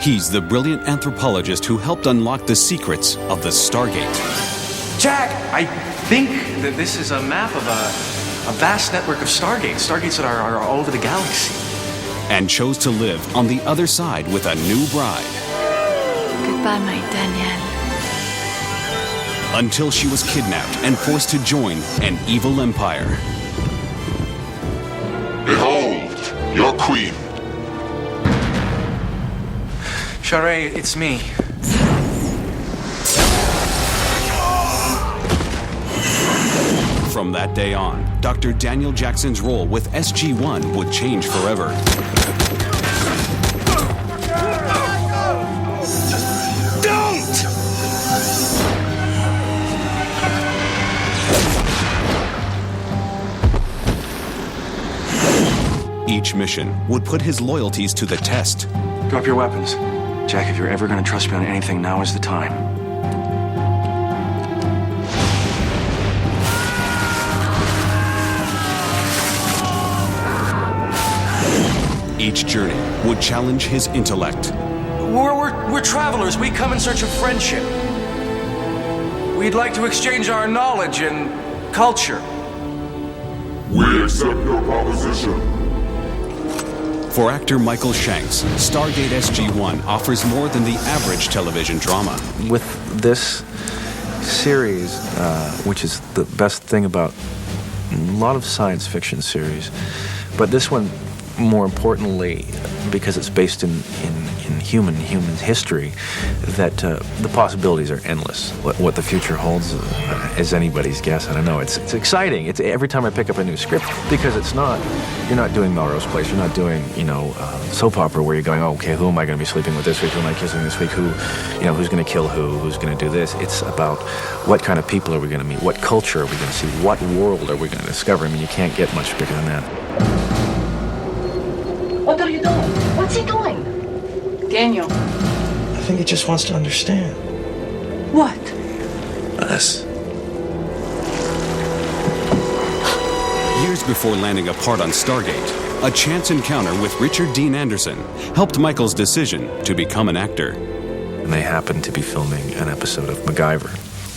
He's the brilliant anthropologist who helped unlock the secrets of the Stargate. Jack, I think that this is a map of a vast network of Stargates that are all over the galaxy. And chose to live on the other side with a new bride. Goodbye, my Danielle. Until she was kidnapped and forced to join an evil empire. Behold, your queen. Charest, it's me. From that day on, Dr. Daniel Jackson's role with SG-1 would change forever. Don't! Each mission would put his loyalties to the test. Drop your weapons. Jack, if you're ever going to trust me on anything, now is the time. Each journey would challenge his intellect. We're travelers. We come in search of friendship. We'd like to exchange our knowledge and culture. We accept your proposition. For actor Michael Shanks, Stargate SG-1 offers more than the average television drama. With this series, which is the best thing about a lot of science fiction series, but this one, more importantly, because it's based in human history, that the possibilities are endless. What the future holds is anybody's guess. I don't know. It's exciting. It's every time I pick up a new script, because you're not doing Melrose Place. You're not doing soap opera where you're going, oh, okay, who am I going to be sleeping with this week? Who am I kissing this week? Who's going to kill who's going to do this? It's about what kind of people are we going to meet? What culture are we going to see? What world are we going to discover? I mean, you can't get much bigger than that. What are you doing? What's he doing? Daniel. I think he just wants to understand. What? Us. Years before landing a part on Stargate, a chance encounter with Richard Dean Anderson helped Michael's decision to become an actor. And they happened to be filming an episode of MacGyver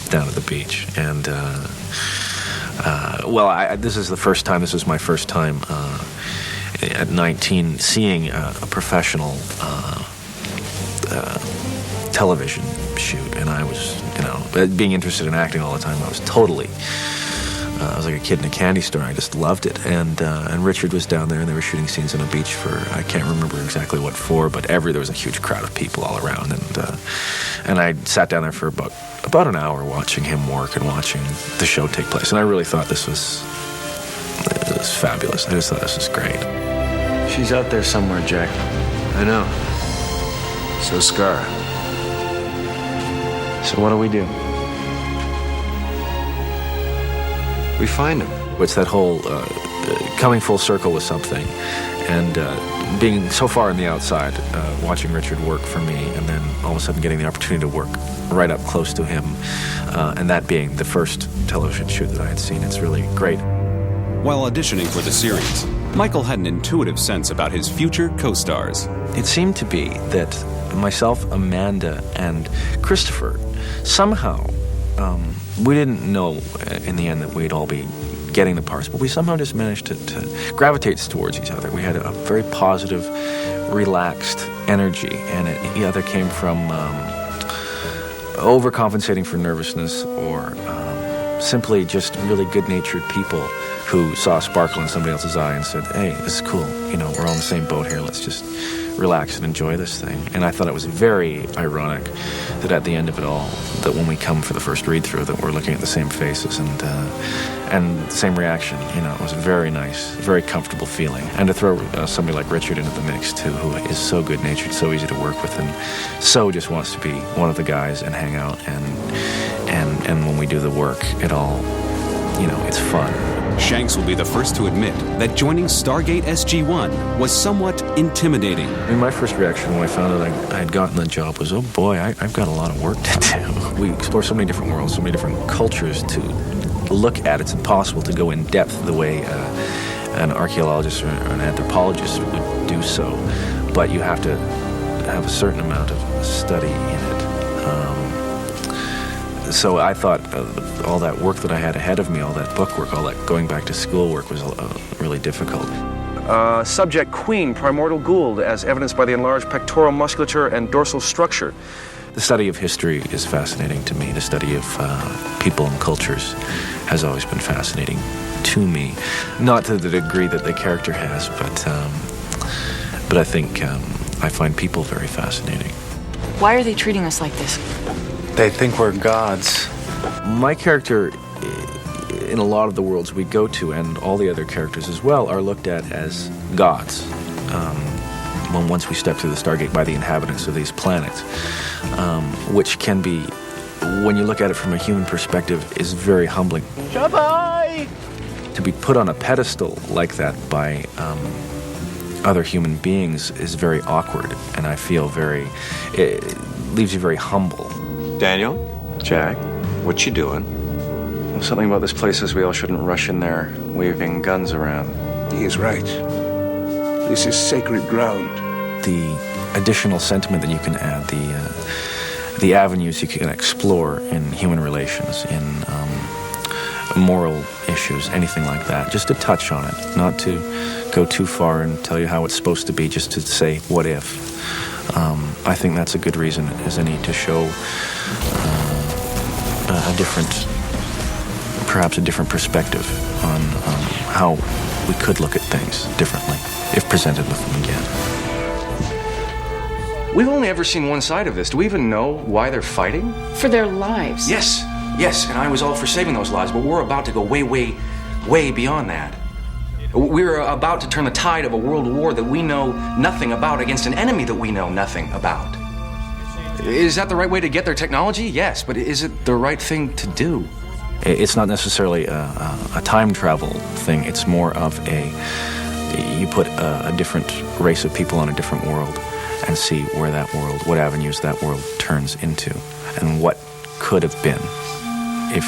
down at the beach. And, this is my first time at 19 seeing a professional television shoot, and I was, being interested in acting all the time, I was like a kid in a candy store. I just loved it, and Richard was down there, and they were shooting scenes on a beach for, I can't remember exactly what for, but there was a huge crowd of people all around, and I sat down there for about an hour watching him work and watching the show take place, and I really thought this was fabulous. I just thought this was great. She's out there somewhere, Jack. I know. So Scar. So what do? We find him. It's that whole coming full circle with something, and being so far on the outside, watching Richard work for me, and then all of a sudden getting the opportunity to work right up close to him, and that being the first television shoot that I had seen. It's really great. While auditioning for the series, Michael had an intuitive sense about his future co-stars. It seemed to be that myself, Amanda, and Christopher, somehow, we didn't know in the end that we'd all be getting the parts, but we somehow just managed to gravitate towards each other. We had a very positive, relaxed energy, and it either came from overcompensating for nervousness or simply just really good-natured people who saw a sparkle in somebody else's eye and said, hey, this is cool, we're all in the same boat here, let's just relax and enjoy this thing. And I thought it was very ironic that at the end of it all, that when we come for the first read-through, that we're looking at the same faces and same reaction. It was a very nice, very comfortable feeling. And to throw somebody like Richard into the mix, too, who is so good-natured, so easy to work with, and so just wants to be one of the guys and hang out, and when we do the work, it all, it's fun. Shanks will be the first to admit that joining Stargate SG-1 was somewhat intimidating. My first reaction when I found out I had gotten the job was, oh boy, I've got a lot of work to do. We explore so many different worlds, so many different cultures to look at. It's impossible to go in depth the way an archaeologist or an anthropologist would do so. But you have to have a certain amount of study in it. So I thought all that work that I had ahead of me, all that book work, all that going back to school work was really difficult. Subject Queen, primordial Gould, as evidenced by the enlarged pectoral musculature and dorsal structure. The study of history is fascinating to me. The study of people and cultures has always been fascinating to me. Not to the degree that the character has, but I think I find people very fascinating. Why are they treating us like this? They think we're gods. My character, in a lot of the worlds we go to, and all the other characters as well, are looked at as gods. Once we step through the Stargate, by the inhabitants of these planets, which can be, when you look at it from a human perspective, is very humbling. Shabbai! To be put on a pedestal like that by other human beings is very awkward, and I feel it leaves you very humble. Daniel? Jack? What you doing? Well, something about this place says we all shouldn't rush in there waving guns around. He is right. This is sacred ground. The additional sentiment that you can add, the avenues you can explore in human relations, in moral issues, anything like that, just to touch on it, not to go too far and tell you how it's supposed to be, just to say, what if? I think that's a good reason as any to show perhaps a different perspective on how we could look at things differently if presented with them again. We've only ever seen one side of this. Do we even know why they're fighting? For their lives. Yes, and I was all for saving those lives, but we're about to go way, way, way beyond that. We're about to turn the tide of a world war that we know nothing about against an enemy that we know nothing about. Is that the right way to get their technology? Yes, but is it the right thing to do? It's not necessarily a time travel thing. It's more of you put a different race of people on a different world and see where that world, what avenues that world turns into, and what could have been if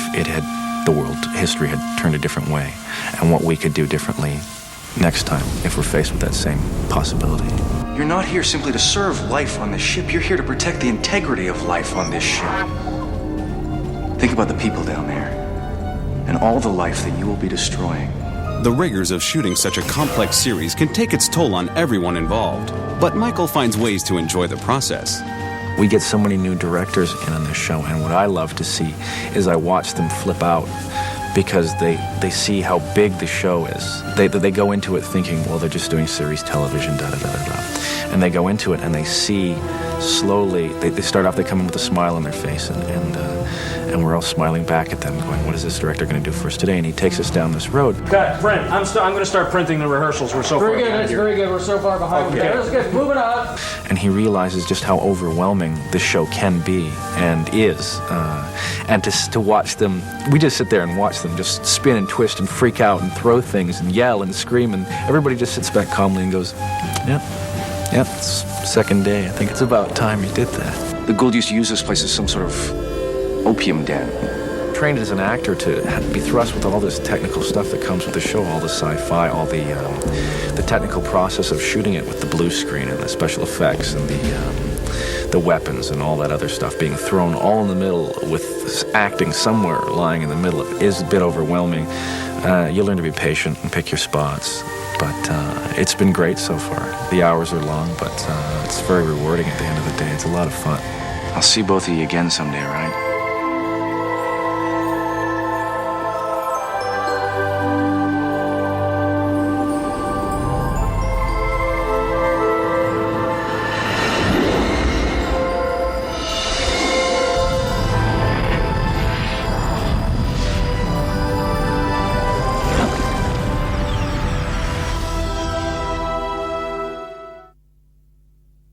history had turned a different way, and what we could do differently next time if we're faced with that same possibility. You're not here simply to serve life on this ship. You're here to protect the integrity of life on this ship. Think about the people down there and all the life that you will be destroying. The rigors of shooting such a complex series can take its toll on everyone involved, but Michael finds ways to enjoy the process. We get so many new directors in on this show, and what I love to see is I watch them flip out because they see how big the show is. They go into it thinking, well, they're just doing series television, da-da-da-da-da. And they go into it and they see slowly, they start off, they come in with a smile on their face, and we're all smiling back at them going, what is this director going to do for us today? And he takes us down this road. Cut, print. I'm going to start printing the rehearsals. We're so far behind. That's very good. We're so far behind. Okay, let's get moving on. And he realizes just how overwhelming this show can be and is. And to watch them, we just sit there and watch them just spin and twist and freak out and throw things and yell and scream, and everybody just sits back calmly and goes, yep, it's second day. I think it's about time you did that. The Gould used to use this place as some sort of opium den. Trained as an actor to be thrust with all this technical stuff that comes with the show, all the sci-fi, all the technical process of shooting it with the blue screen and the special effects and the weapons and all that other stuff being thrown all in the middle with acting somewhere lying in the middle of it is a bit overwhelming. You learn to be patient and pick your spots, but it's been great so far. The hours are long, but it's very rewarding at the end of the day. It's a lot of fun. I'll see both of you again someday, right?